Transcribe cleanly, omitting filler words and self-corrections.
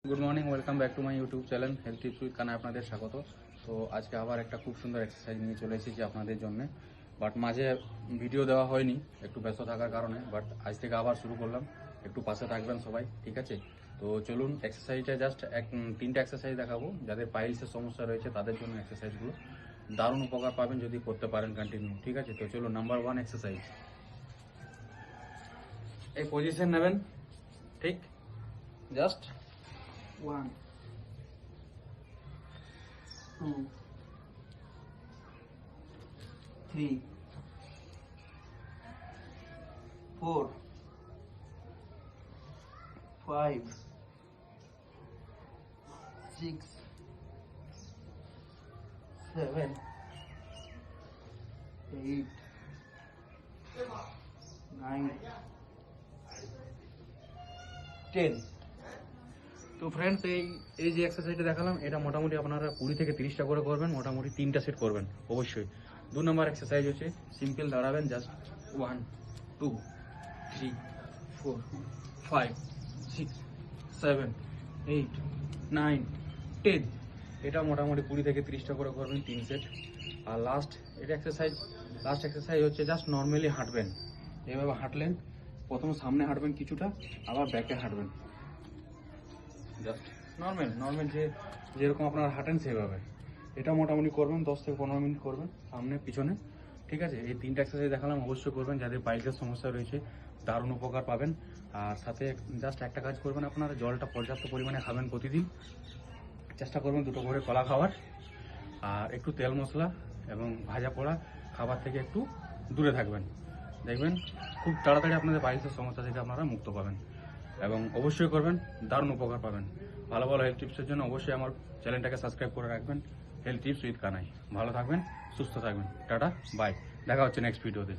Good morning, welcome back to my YouTube channel health tips with কানায় আপনাদের স্বাগত। তো আজকে আবার একটা খুব সুন্দর এক্সারসাইজ নিয়ে চলে এসেছি আপনাদের জন্য। বাট মাঝে ভিডিও দেওয়া হয়নি একটু ব্যস্ত থাকার কারণে, বাট আজ থেকে আবার শুরু করলাম। একটু পাশে থাকবেন সবাই, ঠিক আছে? তো চলুন, এক্সারসাইজটা জাস্ট তিনটা এক্সারসাইজ দেখাবো। যাদের পাইলসের সমস্যা রয়েছে তাদের জন্য এক্সারসাইজগুলো দারুণ উপকার পাবেন যদি করতে পারেন কন্টিনিউ, ঠিক আছে? তো চলুন, নাম্বার 1 এক্সারসাইজ। এই পজিশন নেবেন, ঠিক? জাস্ট 1, 2, 3, 4, 5, 6, 7, 8, 9, 10. তো ফ্রেন্ডস, এই যে এক্সারসাইজটা দেখালাম, এটা মোটামুটি আপনারা 20 থেকে 30টা করে করবেন, মোটামুটি 3টা সেট করবেন অবশ্যই। 2 নম্বর এক্সারসাইজ হচ্ছে সিম্পল দাঁড়াবেন, জাস্ট 1, 2, 3, 4, 5, 6, 7, 8, 9, 10। এটা মোটামুটি 20 থেকে 30টা করে করবেন, 3 সেট। আর লাস্ট এক্সারসাইজ হচ্ছে জাস্ট নর্মালি হাঁটবেন। এভাবে হাঁটলেন, প্রথম সামনে হাঁটবেন কিছুটা, আবার ব্যাকে হাঁটবেন, জাস্ট নর্মাল যেরকম আপনারা হাঁটেন সেভাবে। এটা মোটামুটি করবেন 10 থেকে 15 মিনিট করবেন, সামনে পিছনে, ঠিক আছে? এই 3টা এক্সারসাইজ দেখালাম, অবশ্যই করবেন। যাদের পাইলসের সমস্যা রয়েছে দারুণ উপকার পাবেন। আর সাথে জাস্ট একটা কাজ করবেন, আপনারা জলটা পর্যাপ্ত পরিমাণে খাবেন প্রতিদিন। চেষ্টা করবেন 2টো করে কলা খাওয়ার। আর একটু তেল মশলা এবং ভাজা পোড়া খাবার থেকে একটু দূরে থাকবেন। দেখবেন খুব তাড়াতাড়ি আপনাদের পাইলসের সমস্যা থেকে আপনারা মুক্ত পাবেন, এবং অবশ্যই করবেন, দারুণ উপকার পাবেন। ভালো ভালো হেলথ টিপসের জন্য অবশ্যই আমার চ্যানেলটাকে সাবস্ক্রাইব করে রাখবেন, হেলথ টিপস উইথ কানাই। ভালো থাকবেন, সুস্থ থাকবেন। টাটা, বাই, দেখা হচ্ছে নেক্সট ভিডিওতে।